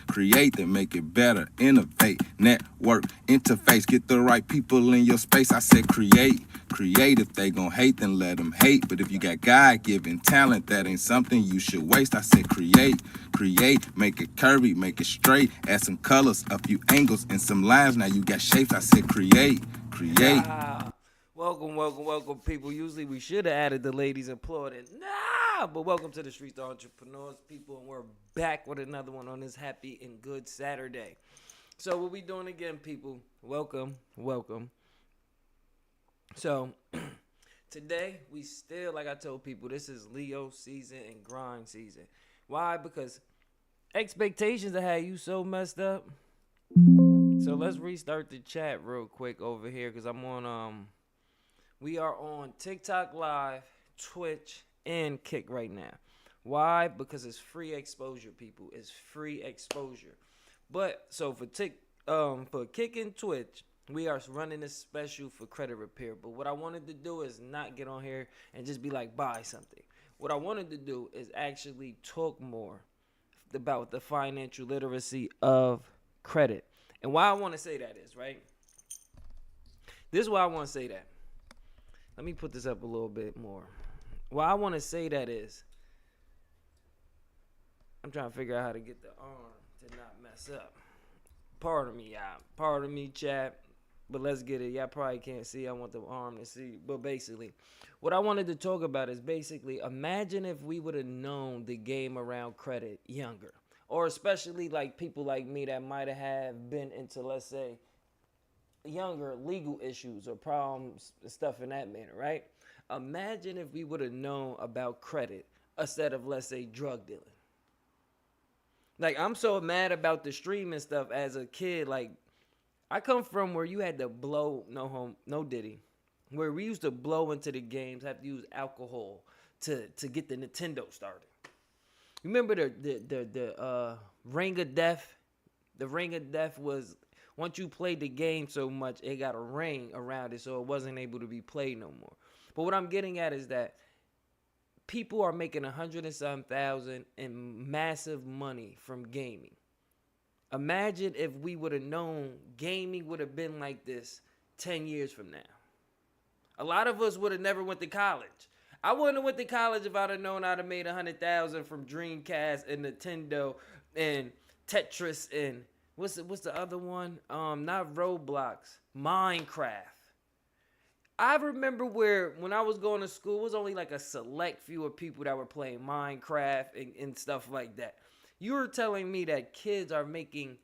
create and make it better, innovate, network, interface, get the right people in your space. I said create. If they gon' hate, then let them hate. But if you got God-given talent, that ain't something you should waste. I said create, make it curvy, make it straight. Add some colors, a few angles, and some lines. Now you got shapes. I said create. Yeah. Welcome, people. Usually we should have added the ladies applauding. Nah, but welcome to the Streets of Entrepreneurs, people, and we're back with another one on this happy and good Saturday. So what we doing again, people? Welcome. So today we still, like I told people, this is Leo season and grind season. Why? Because expectations have had you so messed up. So let's restart the chat real quick over here because I'm on we are on TikTok Live, Twitch, and Kick right now. Why? Because it's free exposure, people. It's free exposure. But so for Kick and Twitch, we are running a special for credit repair. But what I wanted to do is not get on here and just be like, buy something. What I wanted to do is actually talk more about the financial literacy of credit. And why I want to say that is, right? This is why I want to say that. Let me put this up a little bit more. Why I want to say that is, I'm trying to figure out how to get the arm to not mess up. Pardon me, y'all. Pardon me, chat. But let's get it. Y'all probably can't see. I want the arm to see. But basically, what I wanted to talk about is basically, imagine if we would have known the game around credit younger. Or especially like people like me that might have been into, let's say, younger legal issues or problems and stuff in that manner, right? Imagine if we would have known about credit instead of, let's say, drug dealing. Like, I'm so mad about the streaming stuff as a kid. Like, I come from where you had to blow, no Diddy, where we used to blow into the games, have to use alcohol to get the Nintendo started. Remember the Ring of Death? The Ring of Death was, once you played the game so much, it got a ring around it, so it wasn't able to be played no more. But what I'm getting at is that people are making 100 and some thousand and massive money from gaming. Imagine if we would have known gaming would have been like this 10 years from now. A lot of us would have never went to college. I wouldn't have went to college if I'd have known I'd have made 100,000 from Dreamcast and Nintendo and Tetris and what's the other one? Not Roblox, Minecraft. I remember when I was going to school, it was only like a select few of people that were playing Minecraft and stuff like that. You were telling me that kids are making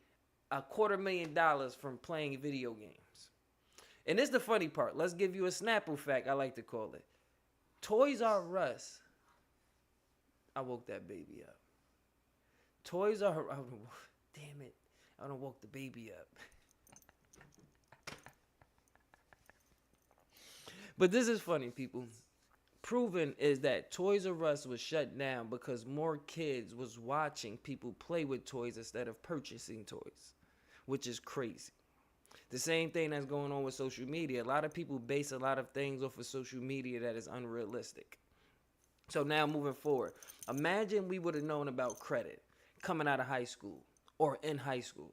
$250,000 from playing video games. And this is the funny part. Let's give you a Snapple fact, I like to call it. Toys R Us. I woke that baby up. Toys R Us. Damn it. I don't woke the baby up. But this is funny, people. Proven is that Toys R Us was shut down because more kids was watching people play with toys instead of purchasing toys, which is crazy. The same thing that's going on with social media. A lot of people base a lot of things off of social media that is unrealistic. So now moving forward, imagine we would have known about credit coming out of high school or in high school.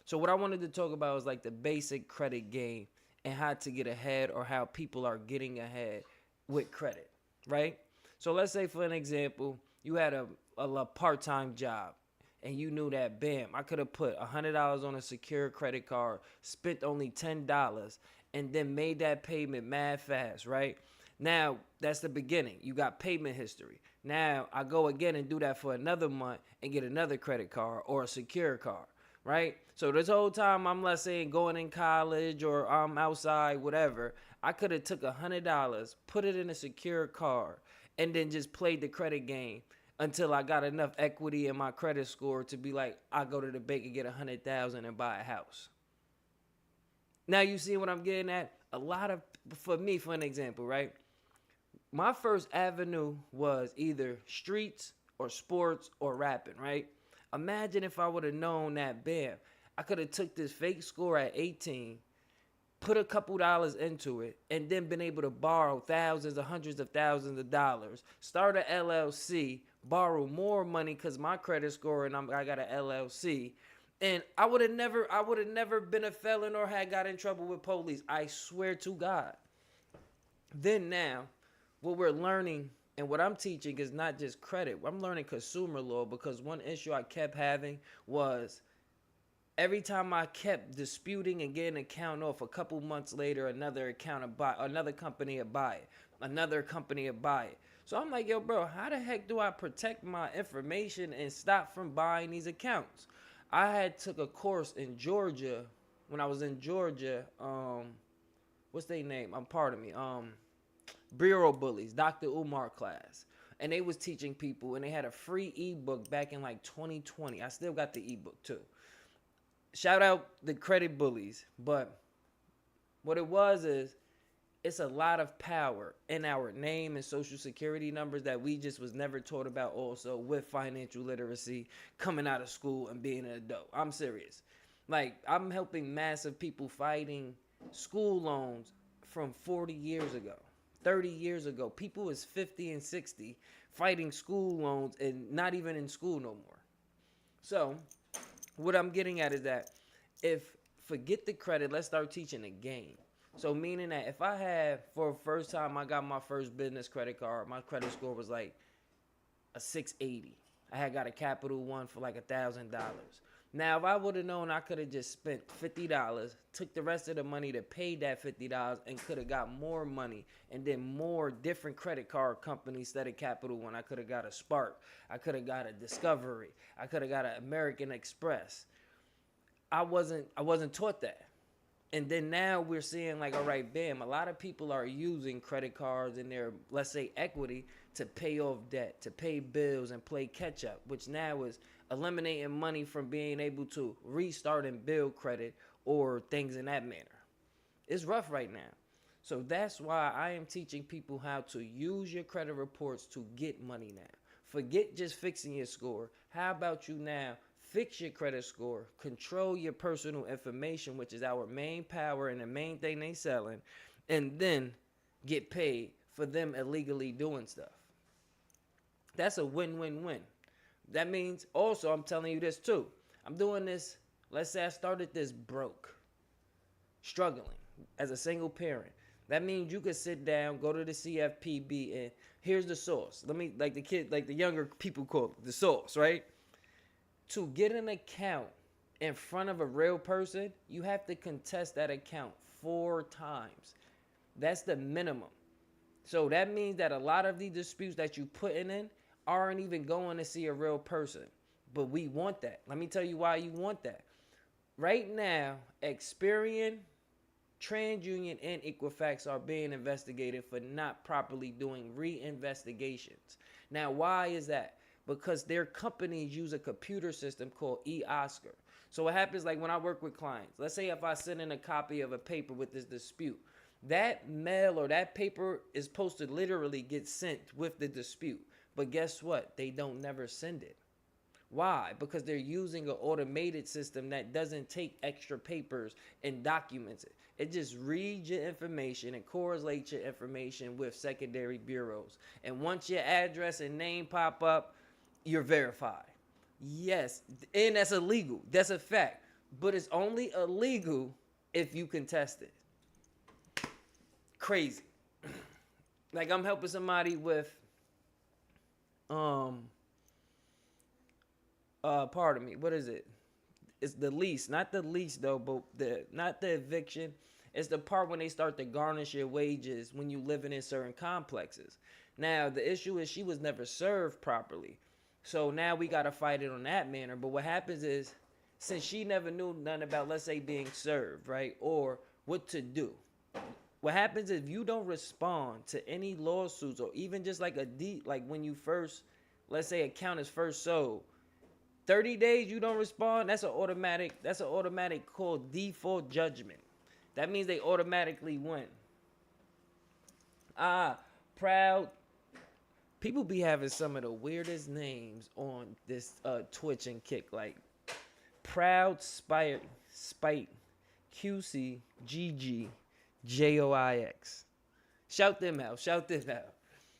So what I wanted to talk about is like the basic credit game and how to get ahead or how people are getting ahead with credit, right? So let's say, for an example, you had a part-time job and you knew that, bam, I could have put $100 on a secure credit card, spent only $10, and then made that payment mad fast, right? Now, that's the beginning. You got payment history. Now, I go again and do that for another month and get another credit card or a secure card, right? So this whole time I'm, let's say, going in college or I'm outside, whatever, I could have took $100, put it in a secure card, and then just played the credit game until I got enough equity in my credit score to be like, I go to the bank and get 100,000 and buy a house. Now you see what I'm getting at? For me, for an example, right? My first avenue was either streets or sports or rapping, right? Imagine if I would have known that, bam, I could have took this fake score at 18, put a couple dollars into it, and then been able to borrow thousands or hundreds of thousands of dollars, start an LLC, borrow more money because my credit score and I got an LLC. And I would have never been a felon or had got in trouble with police. I swear to God. Then now, what we're learning and what I'm teaching is not just credit. I'm learning consumer law because one issue I kept having was every time I kept disputing and getting an account off, a couple months later, another company would buy it. Another company would buy it. So I'm like, yo, bro, how the heck do I protect my information and stop from buying these accounts? I had took a course in Georgia when I was in Georgia. What's their name? Pardon me. Bureau Bullies, Dr. Umar class. And they was teaching people, and they had a free ebook back in like 2020. I still got the ebook too. Shout out the credit bullies. But what it was is, it's a lot of power in our name and social security numbers that we just was never taught about also with financial literacy coming out of school and being an adult. I'm serious. Like, I'm helping massive people fighting school loans from 40 years ago, 30 years ago. People is 50 and 60 fighting school loans and not even in school no more. So what I'm getting at is that forget the credit, let's start teaching the game. So meaning that if I had, for the first time I got my first business credit card, my credit score was like a 680. I had got a Capital One for like $1,000. Now, if I would have known I could have just spent $50, took the rest of the money to pay that $50 and could have got more money and then more different credit card companies instead of Capital One. I could have got a Spark. I could have got a Discovery. I could have got an American Express. I wasn't taught that. And then now we're seeing like, all right, bam, a lot of people are using credit cards and their, let's say, equity to pay off debt, to pay bills and play catch up, which now is eliminating money from being able to restart and build credit or things in that manner. It's rough right now. So that's why I am teaching people how to use your credit reports to get money now. Forget just fixing your score. How about you now fix your credit score, control your personal information, which is our main power and the main thing they selling, and then get paid for them illegally doing stuff. That's a win-win-win. That means also, I'm telling you this too. I'm doing this, let's say I started this broke, struggling as a single parent. That means you could sit down, go to the CFPB, and here's the source. Let me, like the younger people call it, the source, right? To get an account in front of a real person, you have to contest that account 4 times. That's the minimum. So that means that a lot of the disputes that you putting in aren't even going to see a real person. But we want that. Let me tell you why you want that. Right now, Experian, TransUnion, and Equifax are being investigated for not properly doing reinvestigations. Now, why is that? Because their companies use a computer system called eOscar. So what happens, like when I work with clients, let's say if I send in a copy of a paper with this dispute, that mail or that paper is supposed to literally get sent with the dispute. But guess what? They don't never send it. Why? Because they're using an automated system that doesn't take extra papers and documents it. It just reads your information and correlates your information with secondary bureaus. And once your address and name pop up, you're verified. Yes, and that's illegal. That's a fact. But it's only illegal if you contest it. Crazy. Like I'm helping somebody with pardon me, what is it? It's the lease, not the lease though, but not the eviction. It's the part when they start to garnish your wages when you living in certain complexes. Now the issue is she was never served properly. So now we got to fight it on that manner. But what happens is, since she never knew nothing about, let's say, being served, right, or what to do, what happens if you don't respond to any lawsuits or even just like like when you first, let's say, account is first sold, 30 days you don't respond, that's an automatic called default judgment. That means they automatically win. Proud. People be having some of the weirdest names on this Twitch and Kick, like Proud Spite QC GG JOIX. Shout them out.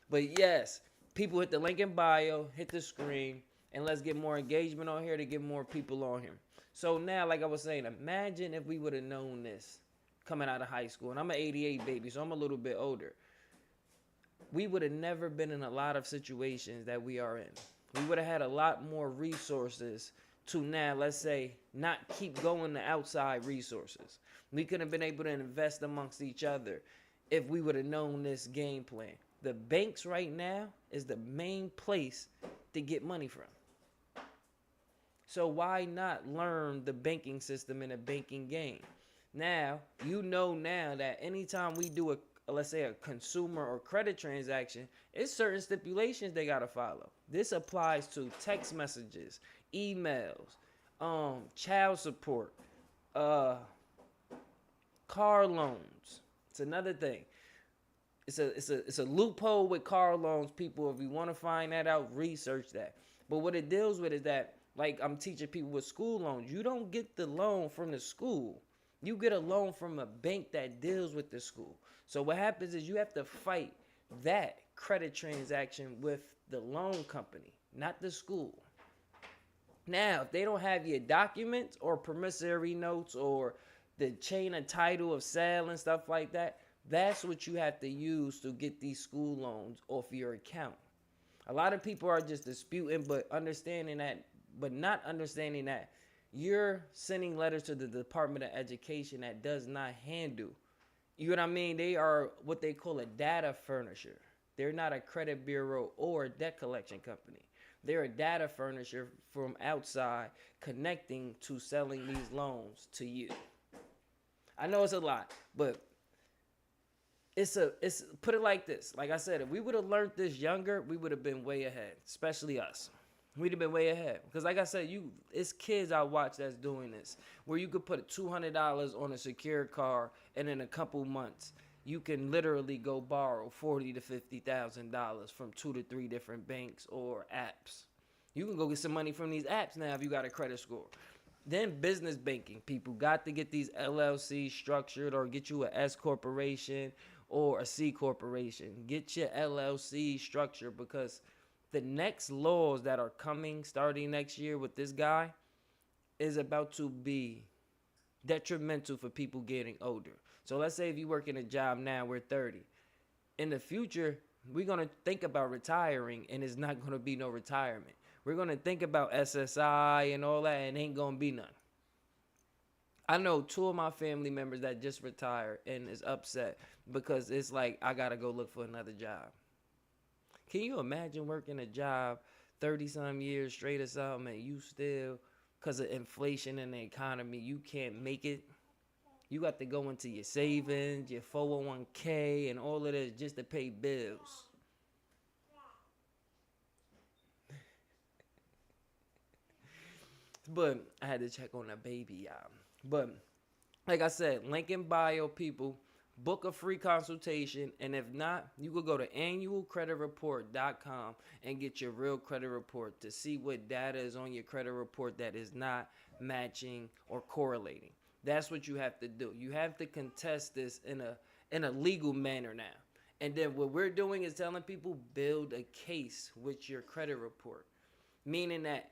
But yes, People hit the link in bio, hit the screen, and let's get more engagement on here to get more people on here. So now, like I was saying, imagine if we would have known this coming out of high school. And I'm an 88 baby, so I'm a little bit older. We would have never been in a lot of situations that we are in. We would have had a lot more resources to now, let's say, not keep going to outside resources. We could have been able to invest amongst each other if we would have known this game plan. The banks right now is the main place to get money from. So why not learn the banking system in a banking game? Now, you know now that anytime we do let's say a consumer or credit transaction, it's certain stipulations they gotta follow. This applies to text messages, emails, child support, car loans. It's another thing. It's a loophole with car loans, people. If you want to find that out, research that. But what it deals with is that, like I'm teaching people with school loans, you don't get the loan from the school. You get a loan from a bank that deals with the school. So what happens is you have to fight that credit transaction with the loan company, not the school. Now, if they don't have your documents or promissory notes or the chain of title of sale and stuff like that, that's what you have to use to get these school loans off your account. A lot of people are just disputing, but not understanding that you're sending letters to the Department of Education that does not handle. You know what I mean? They are what they call a data furnisher. They're not a credit bureau or a debt collection company. They're a data furnisher from outside connecting to selling these loans to you. I know it's a lot, but it's put it like this. Like I said, if we would have learned this younger, we would have been way ahead, especially us. We'd have been way ahead. Because like I said, it's kids I watch that's doing this, where you could put $200 on a secured car, and in a couple months, you can literally go borrow $40,000 to $50,000 from 2 to 3 different banks or apps. You can go get some money from these apps now if you got a credit score. Then business banking, people got to get these LLCs structured, or get you a S corporation or a C corporation. Get your LLC structured, because the next laws that are coming starting next year with this guy is about to be detrimental for people getting older. So let's say if you work in a job now, we're 30. In the future, we're going to think about retiring, and it's not going to be no retirement. We're going to think about SSI and all that, and ain't going to be none. I know 2 of my family members that just retired and is upset because it's like, I got to go look for another job. Can you imagine working a job 30-some years straight or something, and you still, because of inflation in the economy, you can't make it? You got to go into your savings, your 401k, and all of this just to pay bills. But I had to check on the baby, y'all. But like I said, link in bio, people. Book a free consultation, and if not, you could go to annualcreditreport.com and get your real credit report to see what data is on your credit report that is not matching or correlating. That's what you have to do. You have to contest this in a legal manner now. And then what we're doing is telling people, build a case with your credit report, meaning that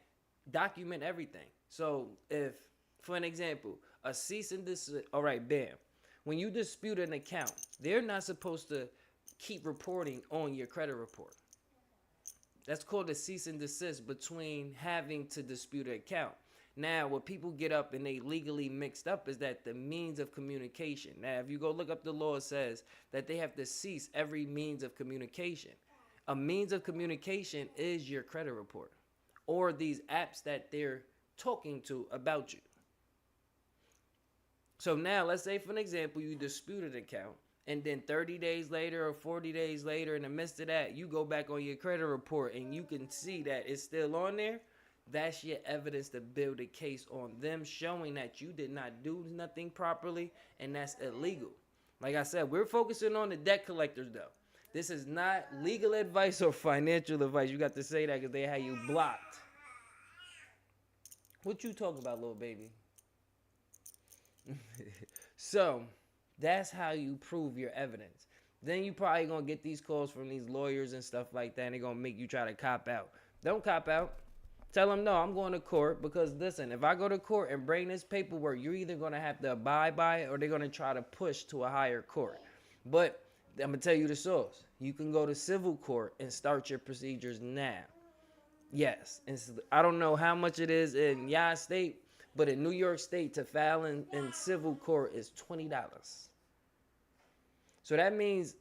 document everything. So if, for an example, a cease and desist, all right, bam. When you dispute an account, they're not supposed to keep reporting on your credit report. That's called a cease and desist between having to dispute an account. Now, what people get up and they legally mixed up is that the means of communication. Now, if you go look up the law, it says that they have to cease every means of communication. A means of communication is your credit report or these apps that they're talking to about you. So now, let's say, for an example, you dispute an account, and then 30 days later or 40 days later, in the midst of that, you go back on your credit report and you can see that it's still on there. That's your evidence to build a case on them, showing that you did not do nothing properly, and that's illegal. Like I said, we're focusing on the debt collectors, though. This is not legal advice or financial advice. You got to say that because they had you blocked. What you talking about, little baby? So that's how you prove your evidence. Then you probably gonna get these calls from these lawyers and stuff like that, and they're gonna make you try to cop out. Don't cop out. Tell them no, I'm going to court because listen, if I go to court and bring this paperwork, you're either gonna have to abide by it or they're gonna try to push to a higher court. But I'm gonna tell you the source. You can go to civil court and start your procedures now. Yes, I don't know how much it is in y'all state, but in New York State to file in civil court is $20. So that means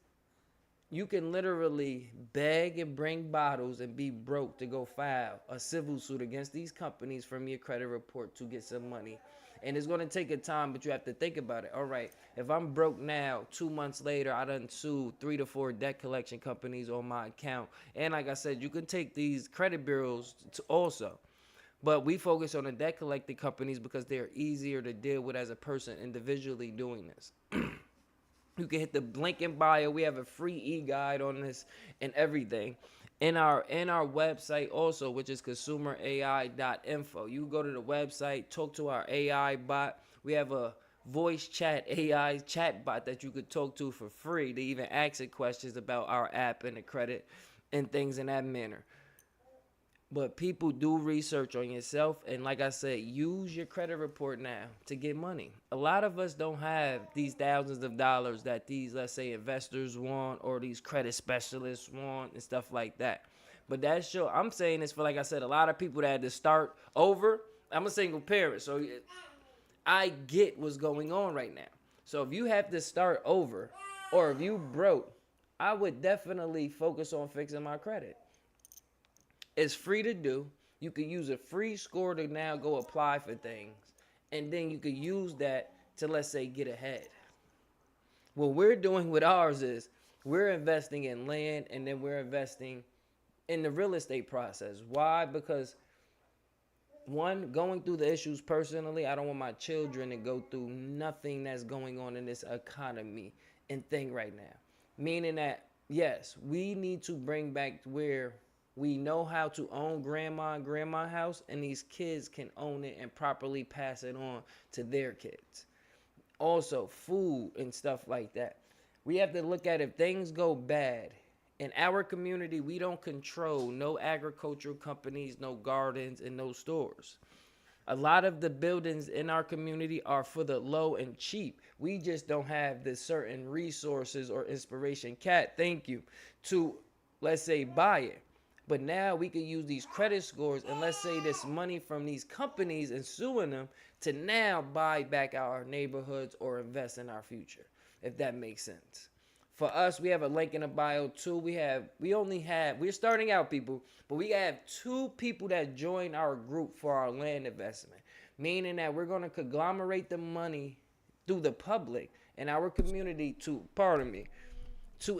you can literally beg and bring bottles and be broke to go file a civil suit against these companies from your credit report to get some money. And it's going to take a time, but you have to think about it. All right, if I'm broke now, 2 months later, I done sued 3 to 4 debt collection companies on my account. And like I said, you can take these credit bureaus to also. But we focus on the debt collecting companies because they're easier to deal with as a person individually doing this. You can hit the link in bio. We have a free e-guide on this and everything. In our website also, which is consumerai.info. You go to the website, talk to our AI bot. We have a voice chat AI chat bot that you could talk to for free to even ask it questions about our app and the credit and things in that manner. But people do research on yourself, and like I said, use your credit report now to get money. A lot of us don't have these thousands of dollars that these, let's say, investors want or these credit specialists want and stuff like that. But that's sure. I'm saying this for, like I said, a lot of people that had to start over. I'm a single parent, so I get what's going on right now. So if you have to start over or if you broke, I would definitely focus on fixing my credit. It's free to do. You could use a free score to now go apply for things. And then you could use that to, let's say, get ahead. What we're doing with ours is we're investing in land and then we're investing in the real estate process. Why? Because, one, going through the issues personally, I don't want my children to go through nothing that's going on in this economy and thing right now. Meaning that, yes, we need to bring back where we know how to own grandma and grandma's house, and these kids can own it and properly pass it on to their kids. Also, food and stuff like that. We have to look at if things go bad. In our community, we don't control no agricultural companies, no gardens, and no stores. A lot of the buildings in our community are for the low and cheap. We just don't have the certain resources or inspiration, Cat, thank you, to, let's say, buy it. But now we can use these credit scores and let's say this money from these companies and suing them to now buy back our neighborhoods or invest in our future, if that makes sense. For us, we have a link in the bio too. We're starting out, people, but we have 2 people that join our group for our land investment, meaning that we're going to conglomerate the money through the public and our community to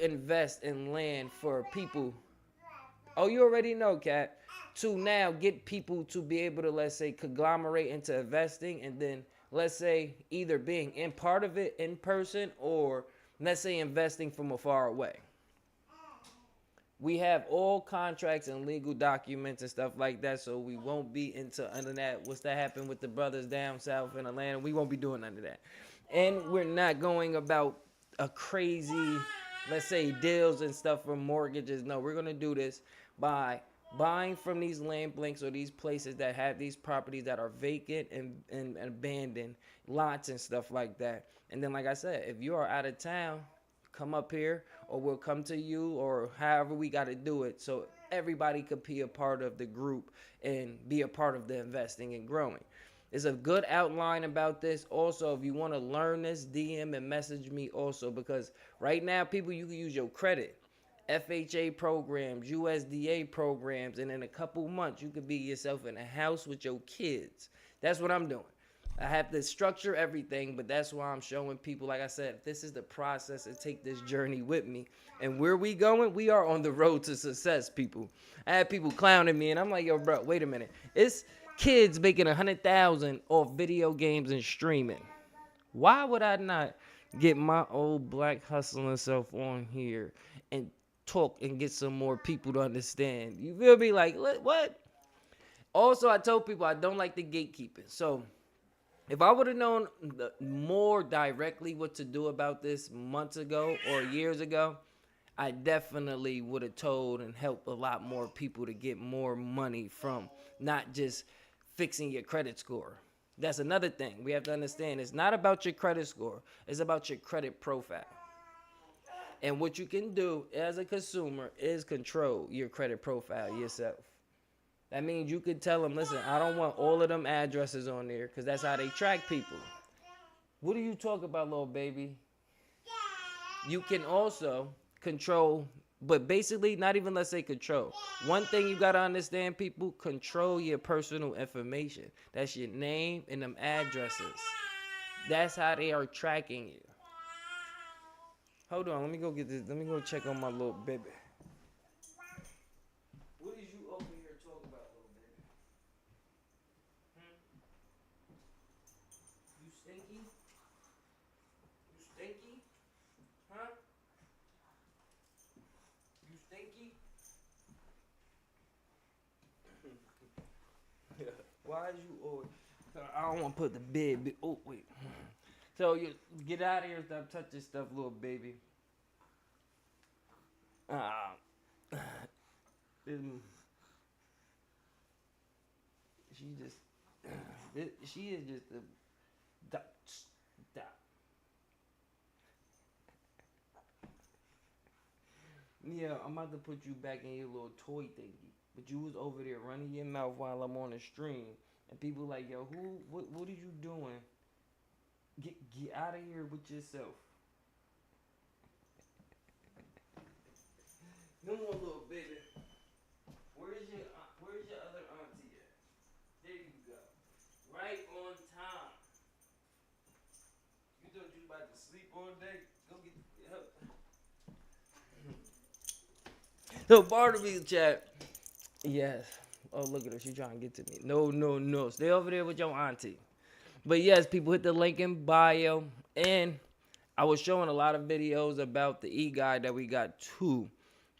invest in land for people. Oh, you already know, Kat. To now get people to be able to, let's say, conglomerate into investing and then, let's say, either being in part of it in person or, let's say, investing from afar away. We have all contracts and legal documents and stuff like that, so we won't be into under that. What's that happened with the brothers down south in Atlanta? We won't be doing none of that. And we're not going about a crazy, let's say, deals and stuff for mortgages. No, we're going to do this by buying from these land banks or these places that have these properties that are vacant and abandoned lots and stuff like that. And then, like I said, if you are out of town, come up here or we'll come to you or however we got to do it so everybody could be a part of the group and be a part of the investing and growing. There's a good outline about this. Also, if you want to learn this, DM and message me also because right now, people, you can use your credit. FHA programs, USDA programs, and in a couple months, you could be yourself in a house with your kids. That's what I'm doing. I have to structure everything, but that's why I'm showing people, like I said, this is the process and take this journey with me. And where we going, we are on the road to success, people. I had people clowning me, and I'm like, yo, bro, wait a minute. It's kids making $100,000 off video games and streaming. Why would I not get my old black hustling self on here and talk and get some more people to understand? You feel me? Like, what? Also, I told people I don't like the gatekeeping. So If I would have known more directly what to do about this months ago or years ago, I definitely would have told and helped a lot more people to get more money from not just fixing your credit score. That's another thing we have to understand. It's not about your credit score, it's about your credit profile. And what you can do as a consumer is control your credit profile yourself. That means you could tell them, listen, I don't want all of them addresses on there because that's how they track people. What do you talk about, little baby? You can also control, but basically, not even let's say control. One thing you got to understand, people, control your personal information. That's your name and them addresses. That's how they are tracking you. Hold on, let me go get this. Let me go check on my little baby. What is you over here talking about, little baby? You stinky? You stinky? Huh? You stinky? Why is you always? I don't want to put the bed. Oh wait. So you get out of here. Stop touching stuff, little baby. She just. She is just a. Stop. Yeah, I'm about to put you back in your little toy thingy. But you was over there running your mouth while I'm on the stream. And people like, yo, what are you doing? Get out of here with yourself. Come on, little baby. Where's your other auntie at? There you go. Right on time. You thought you was about to sleep all day? Go get help. So Barnaby chat. Yes. Oh, look at her. She's trying to get to me. No. Stay over there with your auntie. But yes, people, hit the link in bio. And I was showing a lot of videos about the e-guide that we got too.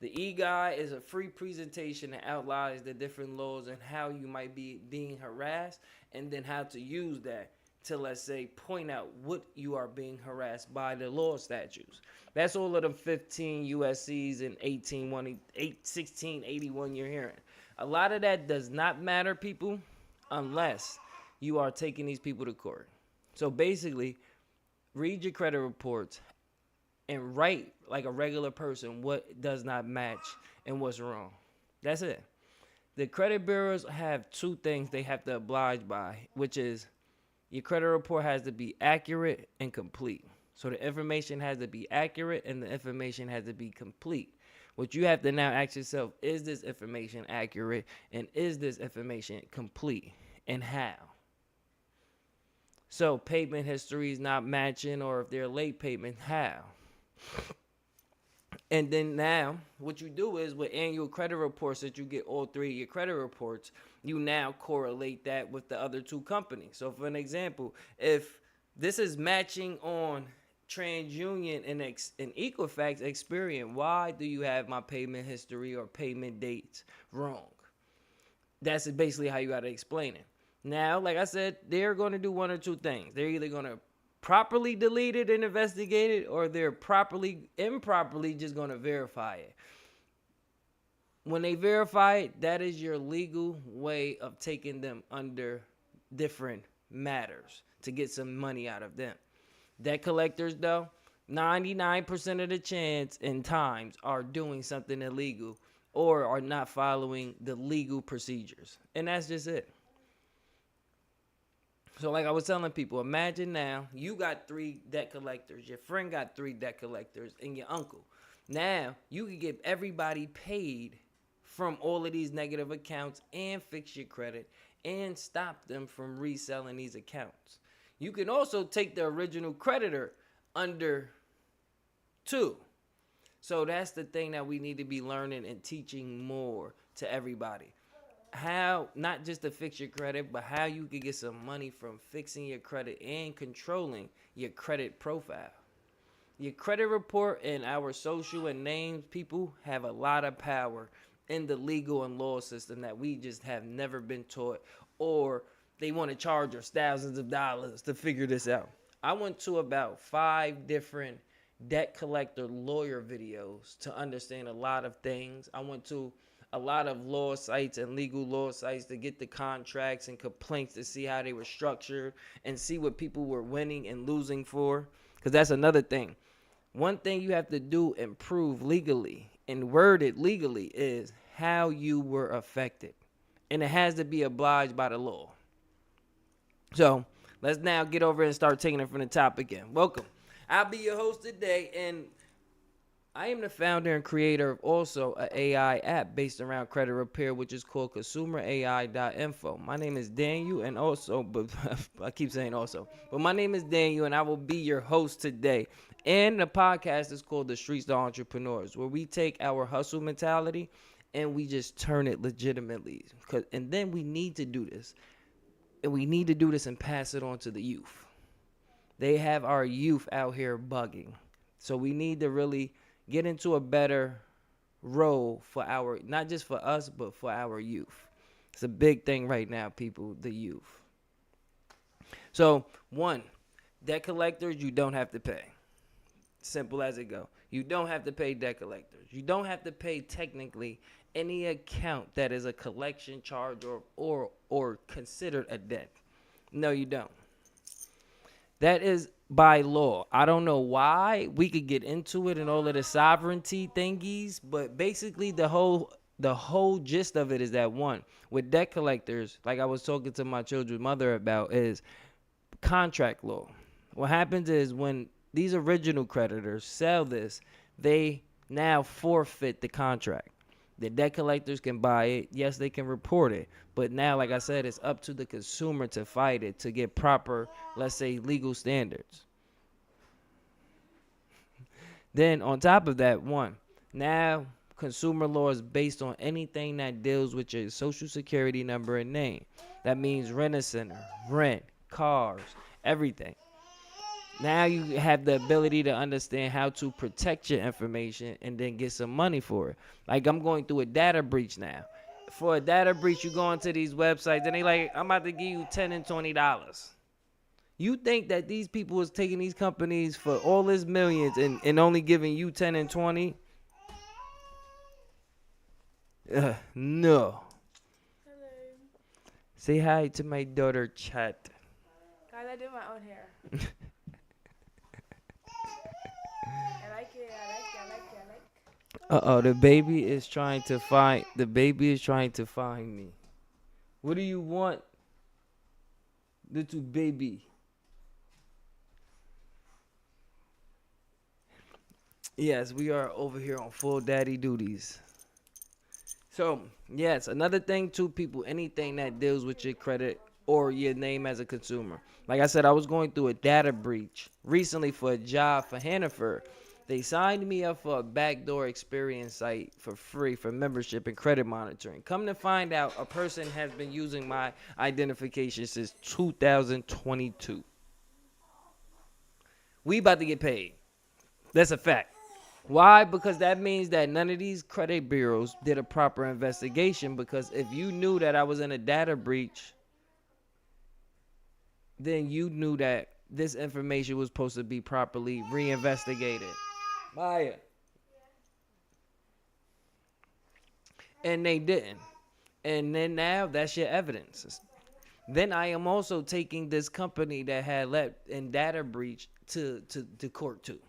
The e-guide is a free presentation that outlines the different laws and how you might be being harassed, and then how to use that to, let's say, point out what you are being harassed by the law statutes. That's all of the 15 USCs and 1681 you're hearing. A lot of that does not matter, people, unless you are taking these people to court. So basically, read your credit reports and write like a regular person what does not match and what's wrong. That's it. The credit bureaus have two things they have to oblige by, which is your credit report has to be accurate and complete. So the information has to be accurate and the information has to be complete. What you have to now ask yourself, is this information accurate and is this information complete, and how? So payment history is not matching, or if they're late payment, how? And then now what you do is with annual credit reports that you get all three of your credit reports, you now correlate that with the other two companies. So for an example, if this is matching on TransUnion and Equifax, Experian, why do you have my payment history or payment dates wrong? That's basically how you got to explain it. Now, like I said, they're going to do one or two things. They're either going to properly delete it and investigate it, or they're improperly just going to verify it. When they verify it, that is your legal way of taking them under different matters to get some money out of them. Debt collectors, though, 99% of the chance and times are doing something illegal or are not following the legal procedures. And that's just it. So like I was telling people, imagine now you got 3 debt collectors, your friend got 3 debt collectors, and your uncle. Now you can get everybody paid from all of these negative accounts and fix your credit and stop them from reselling these accounts. You can also take the original creditor under too. So that's the thing that we need to be learning and teaching more to everybody. How, not just to fix your credit, but how you can get some money from fixing your credit and controlling your credit profile. Your credit report and our social and names, people, have a lot of power in the legal and law system that we just have never been taught, or they want to charge us thousands of dollars to figure this out. I went to about 5 different debt collector lawyer videos to understand a lot of things. I went to a lot of law sites and legal law sites to get the contracts and complaints to see how they were structured and see what people were winning and losing for. Because that's another thing. One thing you have to do and prove legally and word it legally is how you were affected. And it has to be obliged by the law. So let's now get over and start taking it from the top again. Welcome. I'll be your host today, and I am the founder and creator of also an AI app based around credit repair, which is called consumerai.info. My name is Daniel, and also, but I keep saying also, but my name is Daniel, and I will be your host today. And the podcast is called The Streets to Entrepreneurs, where we take our hustle mentality and we just turn it legitimately. And then we need to do this. And we need to do this and pass it on to the youth. They have our youth out here bugging. So we need to really get into a better role for our, not just for us, but for our youth. It's a big thing right now, people, the youth. So, 1, debt collectors, you don't have to pay. Simple as it go. You don't have to pay debt collectors. You don't have to pay technically any account that is a collection charge or considered a debt. No, you don't. That is by law. I don't know why. We could get into it and all of the sovereignty thingies, but basically the whole gist of it is that, 1, with debt collectors, like I was talking to my children's mother about, is contract law. What happens is when these original creditors sell this, they now forfeit the contract. The debt collectors can buy it. Yes, they can report it. But now, like I said, it's up to the consumer to fight it, to get proper, let's say, legal standards. Then, on top of that, 1, now consumer law is based on anything that deals with your social security number and name. That means Rent-A-Center, rent, cars, everything. Now you have the ability to understand how to protect your information and then get some money for it. Like, I'm going through a data breach now. For a data breach, you go into these websites and they like, I'm about to give you $10 and $20. You think that these people is taking these companies for all this millions and only giving you 10 and 20? No. Hello. Say hi to my daughter, Chat. Guys, I do my own hair. I like it. I like it. Uh-oh, the baby is trying to find me. What do you want, little baby? Yes, we are over here on full daddy duties. So, yes, another thing too, people, anything that deals with your credit or your name as a consumer. Like I said, I was going through a data breach recently for a job for Hannaford. They signed me up for a backdoor experience site for free for membership and credit monitoring. Come to find out, a person has been using my identification since 2022. We about to get paid. That's a fact. Why? Because that means that none of these credit bureaus did a proper investigation, because if you knew that I was in a data breach, then you knew that this information was supposed to be properly reinvestigated. Maya. And they didn't. And then now that's your evidence. Then I am also taking this company that had let in data breach to court too.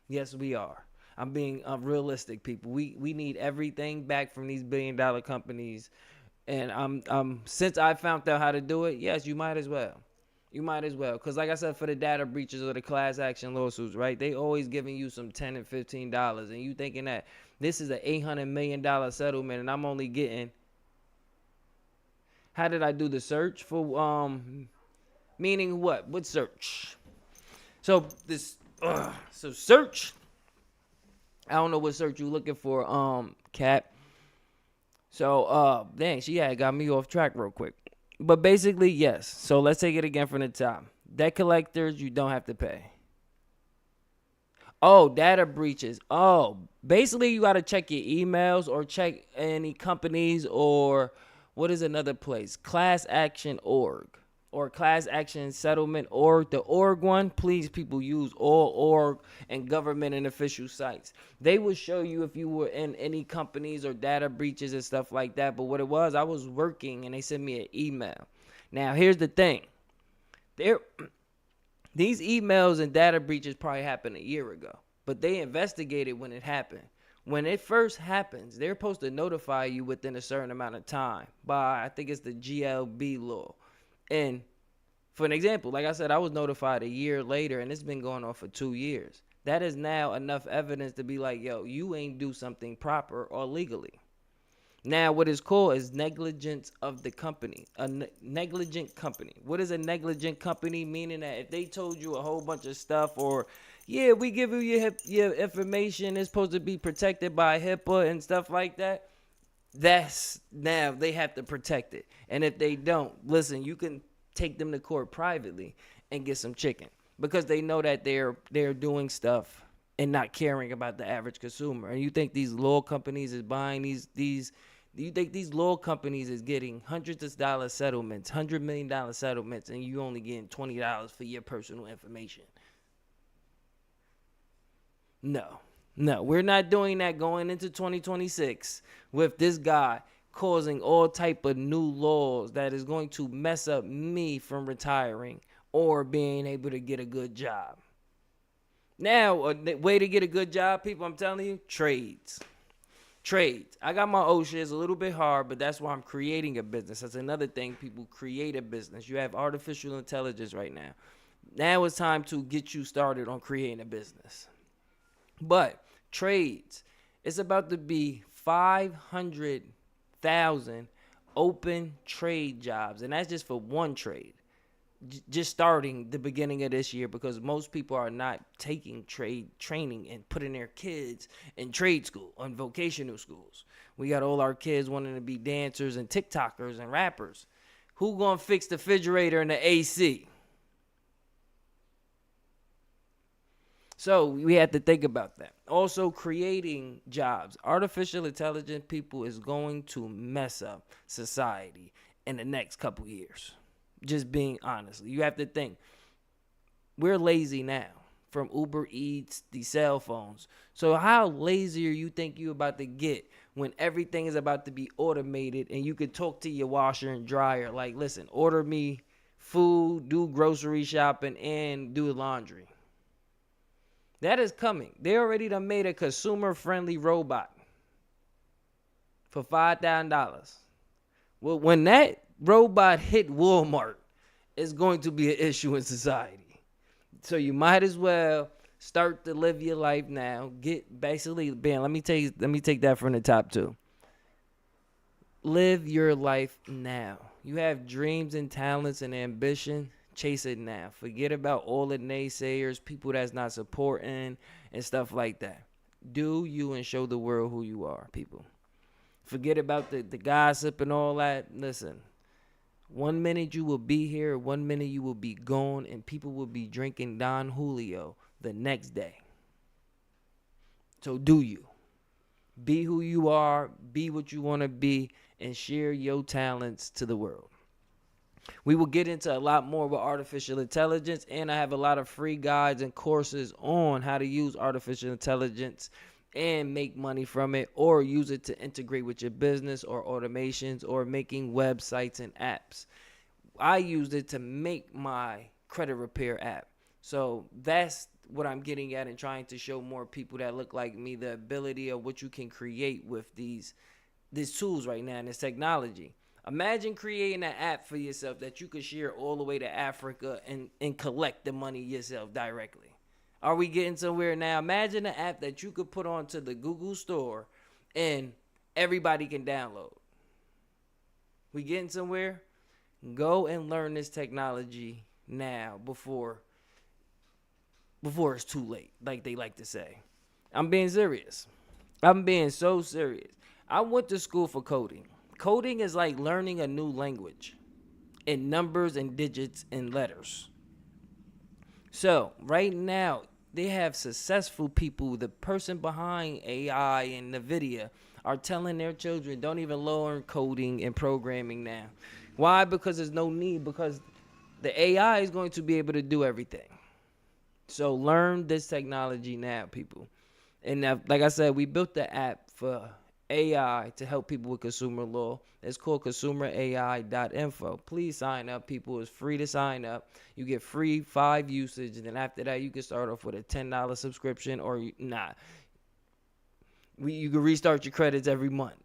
Yes, we are. I'm being realistic, people. We need everything back from these billion-dollar companies. And since I found out how to do it, yes, you might as well. You might as well. Because like I said, for the data breaches or the class action lawsuits, right, they always giving you some $10 and $15. And you thinking that this is an $800 million settlement and I'm only getting... How did I do the search? For meaning what? What search? So this... so search... I don't know what search you looking for, Cat. So, dang, she had got me off track real quick. But basically, yes. So let's take it again from the top. Debt collectors, you don't have to pay. Oh, data breaches. Oh, basically you got to check your emails or check any companies or what is another place? Class Action Org. or class action settlement org, the org one, please people use all org and government and official sites. They will show you if you were in any companies or data breaches and stuff like that. But what it was, I was working and they sent me an email. Now here's the thing. These emails and data breaches probably happened a year ago, but they investigated when it happened. When it first happens, they're supposed to notify you within a certain amount of time by, I think it's the GLB law. And for an example, like I said, I was notified a year later, and it's been going on for 2 years. That is now enough evidence to be like, yo, you ain't do something proper or legally. Now, what is called is negligence of the company, negligent company. What is a negligent company? Meaning that if they told you a whole bunch of stuff, or, yeah, we give you your information, it's supposed to be protected by HIPAA and stuff like that, that's now they have to protect it. And if they don't, listen, you can take them to court privately and get some chicken, because they know that they're doing stuff and not caring about the average consumer. And you think these law companies is buying these you think these law companies is getting hundreds of dollar settlements, $100 million settlements, and you only getting $20 for your personal information? No, we're not doing that going into 2026 with this guy causing all type of new laws that is going to mess up me from retiring or being able to get a good job. Now, a way to get a good job, people, I'm telling you, trades. I got my old shit. It's a little bit hard, but that's why I'm creating a business. That's another thing. People create a business. You have artificial intelligence right now. Now it's time to get you started on creating a business. But trades, it's about to be 500,000 open trade jobs, and that's just for one trade. Just starting the beginning of this year, because most people are not taking trade training and putting their kids in trade school, on vocational schools. We got all our kids wanting to be dancers and TikTokers and rappers. Who gonna fix the refrigerator and the AC? So we have to think about that. Also, creating jobs. Artificial intelligence, people, is going to mess up society in the next couple years. Just being honest. You have to think. We're lazy now. From Uber Eats, the cell phones. So how lazy are you think you about to get when everything is about to be automated and you could talk to your washer and dryer? Like, listen, order me food, do grocery shopping, and do laundry. That is coming. They already done made a consumer-friendly robot for $5,000. Well, when that robot hit Walmart, it's going to be an issue in society. So you might as well start to live your life now. Let me take that from the top too. Live your life now. You have dreams and talents and ambition. Chase it now. Forget about all the naysayers, people that's not supporting and stuff like that. Do you and show the world who you are, people. Forget about the gossip and all that. Listen, 1 minute you will be here, 1 minute you will be gone, and people will be drinking Don Julio the next day. So do you. Be who you are, be what you want to be, and share your talents to the world. We will get into a lot more with artificial intelligence, and I have a lot of free guides and courses on how to use artificial intelligence and make money from it, or use it to integrate with your business or automations or making websites and apps. I used it to make my credit repair app. So that's what I'm getting at and trying to show more people that look like me the ability of what you can create with these tools right now and this technology. Imagine creating an app for yourself that you could share all the way to Africa and collect the money yourself directly. Are we getting somewhere now? Imagine an app that you could put onto the Google store and everybody can download. We getting somewhere? Go and learn this technology now before it's too late, like they like to say. I'm being serious. I'm being so serious. I went to school for coding. Coding is like learning a new language in numbers and digits and letters. So right now, they have successful people. The person behind AI and NVIDIA are telling their children, don't even learn coding and programming now. Why? Because there's no need. Because The AI is going to be able to do everything. So learn this technology now, people. And now, like I said, we built the app for AI to help people with consumer law. It's called consumerai.info. Please sign up, people. It's free to sign up. You get free 5 usage, and then after that, you can start off with a $10 subscription, or you can restart your credits every month.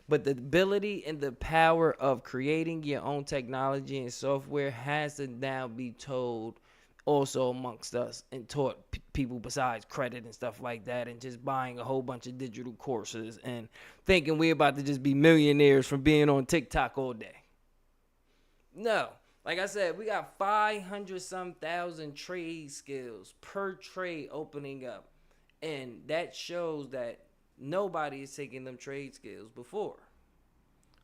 But the ability and the power of creating your own technology and software has to now be told also amongst us and taught people besides credit and stuff like that, and just buying a whole bunch of digital courses and thinking we're about to just be millionaires from being on TikTok all day. No. Like I said, we got 500-some thousand trade skills per trade opening up. And that shows that nobody is taking them trade skills before.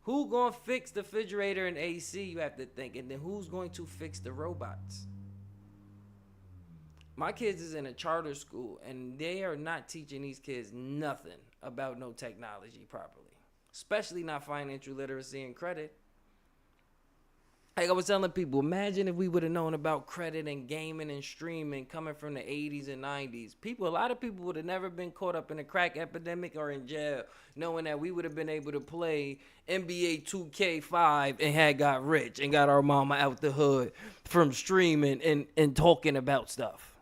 Who gonna fix the refrigerator and AC, you have to think, and then who's going to fix the robots? My kids is in a charter school, and they are not teaching these kids nothing about no technology properly, especially not financial literacy and credit. Like I was telling people, imagine if we would have known about credit and gaming and streaming coming from the 80s and 90s. A lot of people would have never been caught up in a crack epidemic or in jail, knowing that we would have been able to play NBA 2K5 and had got rich and got our mama out the hood from streaming and talking about stuff.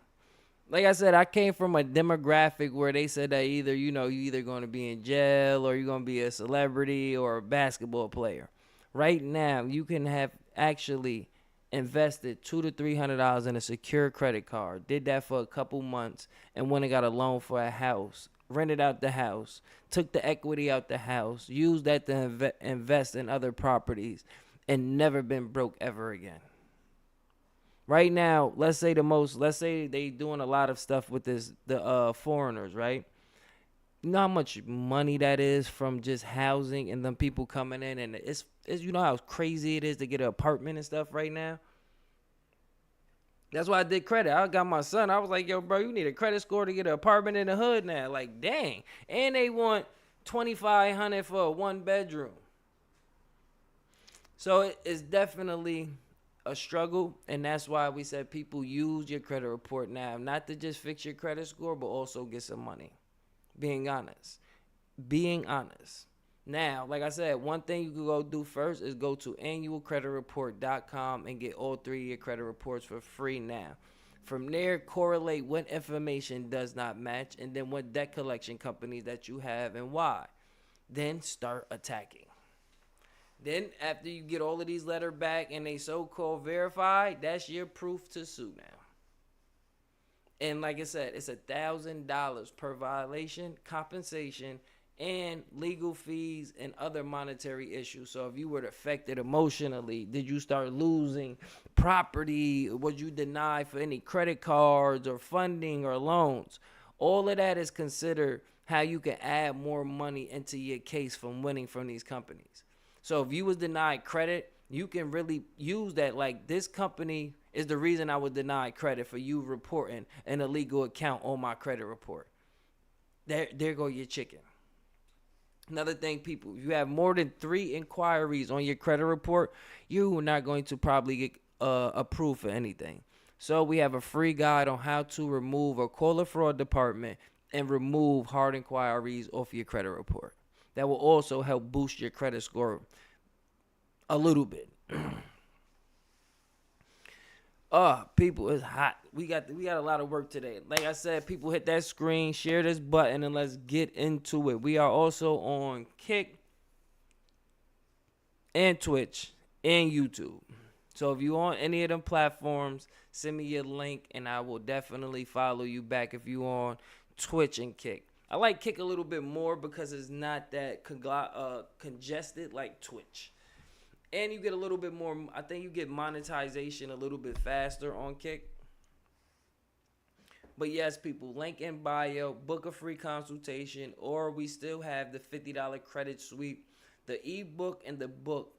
Like I said, I came from a demographic where they said that you either going to be in jail or you're going to be a celebrity or a basketball player. Right now, you can have actually invested $200 to $300 in a secure credit card. Did that for a couple months and went and got a loan for a house. Rented out the house. Took the equity out the house. Used that to invest in other properties. And never been broke ever again. Right now, let's say they doing a lot of stuff with the foreigners, right? You know how much money that is from just housing and them people coming in, and it's you know how crazy it is to get an apartment and stuff right now. That's why I did credit. I got my son. I was like, yo, bro, you need a credit score to get an apartment in the hood now. Like, dang. And they want $2,500 for a 1-bedroom. So it's definitely a struggle, and that's why we said people use your credit report now, not to just fix your credit score, but also get some money. Being honest. Now, like I said, one thing you could go do first is go to annualcreditreport.com and get all 3 of your credit reports for free now. From there, correlate what information does not match and then what debt collection companies that you have and why. Then start attacking. Then after you get all of these letters back and they so-called verified, that's your proof to sue now. And like I said, it's $1,000 per violation, compensation, and legal fees and other monetary issues. So if you were affected emotionally, did you start losing property? Was you denied for any credit cards or funding or loans? All of that is considered how you can add more money into your case from winning from these companies. So if you was denied credit, you can really use that. Like, this company is the reason I was denied credit for you reporting an illegal account on my credit report. There go your chicken. Another thing, people, if you have more than 3 inquiries on your credit report, you are not going to probably get approved for anything. So we have a free guide on how to remove or call a fraud department and remove hard inquiries off your credit report. That will also help boost your credit score a little bit. People, it's hot. We got a lot of work today. Like I said, people, hit that screen, share this button, and let's get into it. We are also on Kick and Twitch and YouTube. So if you on any of them platforms, send me your link, and I will definitely follow you back if you on Twitch and Kick. I like Kick a little bit more because it's not that congested like Twitch. And you get a little bit more, I think you get monetization a little bit faster on Kick. But yes, people, link in bio, book a free consultation, or we still have the $50 credit sweep. The ebook and the book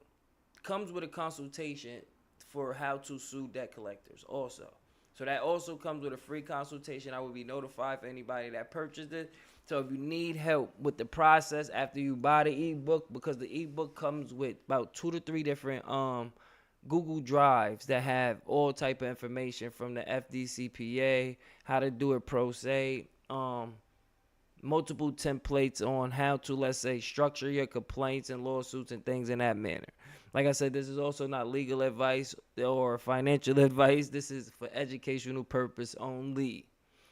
comes with a consultation for how to sue debt collectors also. So that also comes with a free consultation. I will be notified for anybody that purchased it. So if you need help with the process after you buy the ebook, because the ebook comes with about 2 to 3 different Google Drives that have all type of information from the FDCPA, how to do it pro se, multiple templates on how to, let's say, structure your complaints and lawsuits and things in that manner. Like I said, this is also not legal advice or financial advice. This is for educational purpose only.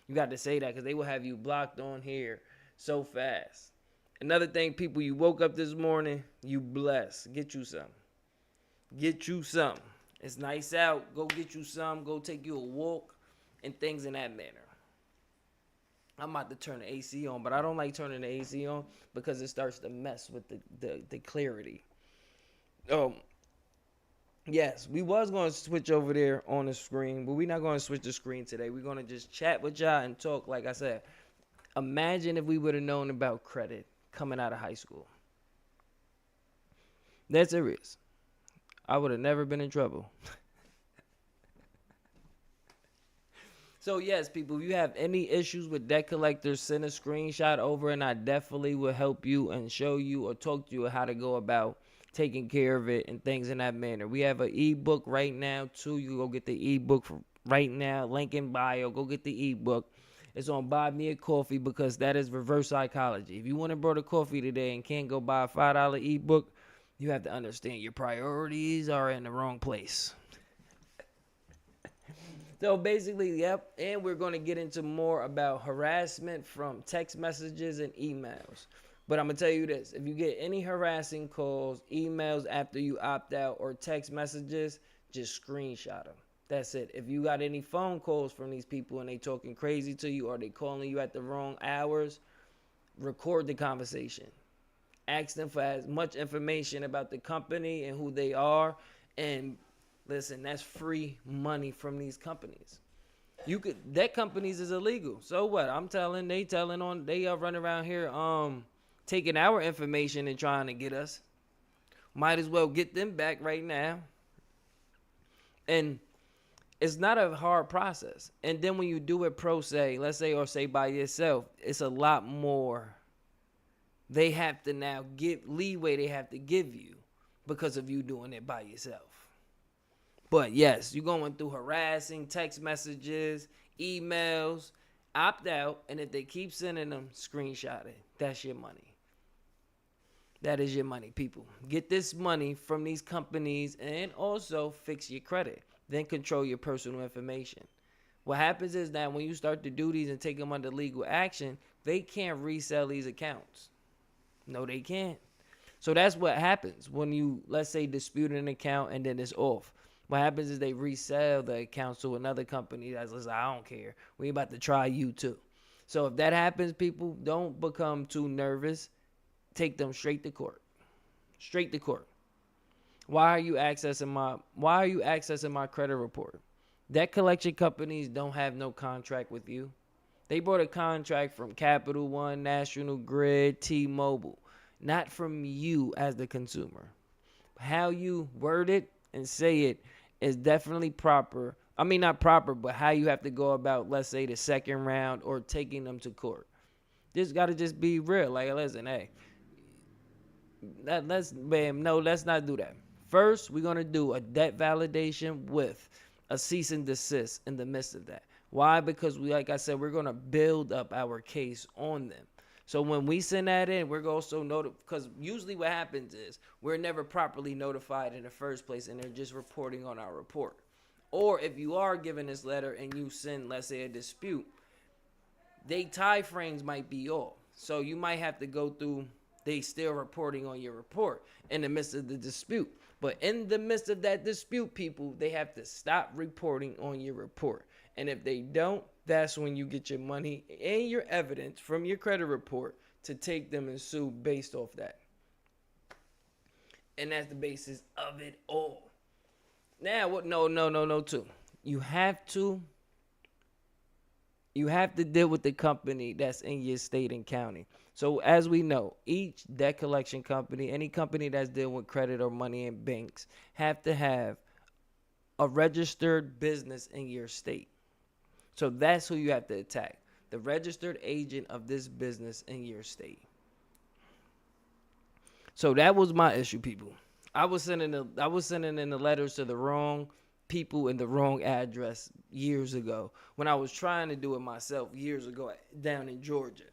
You got to say that because they will have you blocked on here so fast. Another thing, people, you woke up this morning, you blessed. Get you some. Get you some. It's nice out. Go get you some. Go take you a walk and things in that manner. I'm about to turn the AC on, but I don't like turning the AC on because it starts to mess with the clarity. Yes, we was going to switch over there on the screen, but we're not going to switch the screen today. We're going to just chat with y'all and talk. Like I said, imagine if we would have known about credit coming out of high school. That's serious. I would have never been in trouble. So, yes, people, if you have any issues with debt collectors, send a screenshot over, and I definitely will help you and show you or talk to you how to go about taking care of it and things in that manner. We have an ebook right now, too. You can go get the ebook right now. Link in bio. Go get the ebook. It's on Buy Me a Coffee because that is reverse psychology. If you want to burn a coffee today and can't go buy a $5 ebook, you have to understand your priorities are in the wrong place. So basically, yep, and we're going to get into more about harassment from text messages and emails. But I'm going to tell you this. If you get any harassing calls, emails after you opt out, or text messages, just screenshot them. That's it. If you got any phone calls from these people and they talking crazy to you or they calling you at the wrong hours, record the conversation. Ask them for as much information about the company and who they are, and listen, that's free money from these companies. That companies is illegal. So what? They are running around here taking our information and trying to get us. Might as well get them back right now. And it's not a hard process. And then when you do it pro se, let's say, or say by yourself, it's a lot more. They have to now give leeway they have to give you because of you doing it by yourself. But yes, you're going through harassing text messages, emails, opt out, and if they keep sending them, screenshot it. That's your money. That is your money, people. Get this money from these companies and also fix your credit. Then control your personal information. What happens is that when you start to do these and take them under legal action, they can't resell these accounts. No, they can't. So that's what happens when you, let's say, dispute an account and then it's off. What happens is they resell the account to another company that's like, I don't care. We about to try you too. So if that happens, people, don't become too nervous. Take them straight to court. Straight to court. Why are you accessing my credit report? Debt collection companies don't have no contract with you. They bought a contract from Capital One, National Grid, T-Mobile, not from you as the consumer. How you word it and say it is definitely proper. I mean, not proper, but how you have to go about, let's say, the second round or taking them to court. Just got to just be real. Like, listen, hey, let's not do that. First, we're going to do a debt validation with a cease and desist in the midst of that. Why? Because like I said, we're going to build up our case on them. So when we send that in, we're also because usually what happens is we're never properly notified in the first place and they're just reporting on our report. Or if you are given this letter and you send, let's say, a dispute, they time frames might be off. So you might have to go through, they still reporting on your report in the midst of the dispute. But in the midst of that dispute, people, they have to stop reporting on your report. And if they don't, that's when you get your money and your evidence from your credit report to take them and sue based off that. And that's the basis of it all. Now, what? No, too. You have to deal with the company that's in your state and county. So as we know, each debt collection company, any company that's dealing with credit or money in banks, have to have a registered business in your state. So that's who you have to attack. The registered agent of this business in your state. So that was my issue, people. I was sending in the letters to the wrong people in the wrong address years ago when I was trying to do it myself years ago down in Georgia.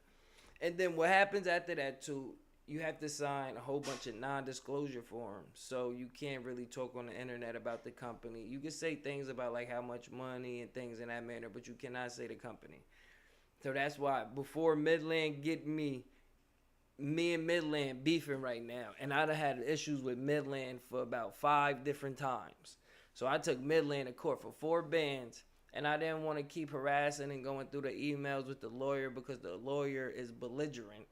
And then what happens after that too, you have to sign a whole bunch of non-disclosure forms. So you can't really talk on the internet about the company. You can say things about like how much money and things in that manner, but you cannot say the company. So that's why before Midland get me and Midland beefing right now. And I'd have had issues with Midland for about 5 different times. So I took Midland to court for 4 bands. And I didn't want to keep harassing and going through the emails with the lawyer because the lawyer is belligerent.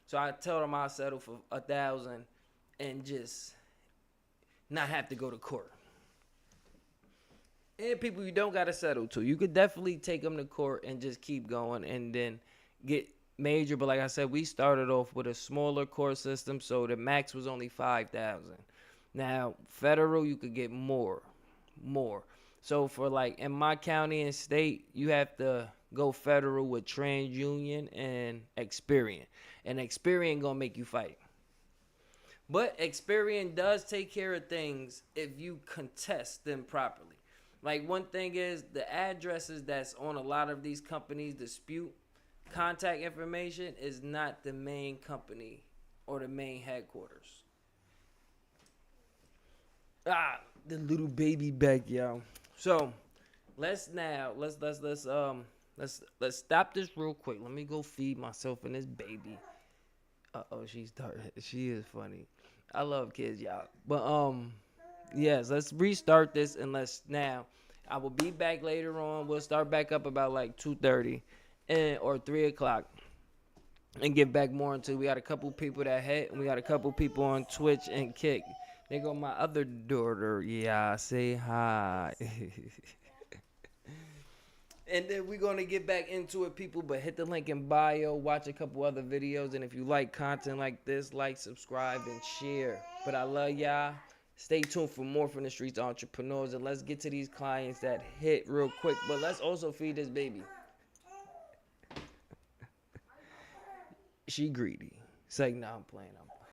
So I told him I'll settle for $1,000 and just not have to go to court. And people you don't got to settle to. You could definitely take them to court and just keep going and then get major. But like I said, we started off with a smaller court system, so the max was only $5,000. Now, federal, you could get more. So for like in my county and state, you have to go federal with TransUnion and Experian. And Experian gonna make you fight. But Experian does take care of things if you contest them properly. Like one thing is the addresses that's on a lot of these companies dispute contact information is not the main company or the main headquarters. The little baby back, y'all. So let's stop this real quick. Let me go feed myself and this baby. She is funny. I love kids, y'all. But yes, let's restart this and I will be back later on. We'll start back up about like 2:30 or 3 o'clock and get back more into. We got a couple people that hit and we got a couple people on Twitch and Kick. They go my other daughter. Yeah, say hi. And then we're going to get back into it, people. But hit the link in bio. Watch a couple other videos. And if you like content like this, like, subscribe, and share. But I love y'all. Stay tuned for more from the Streets Entrepreneurs. And let's get to these clients that hit real quick. But let's also feed this baby. She greedy. It's like, no, I'm playing.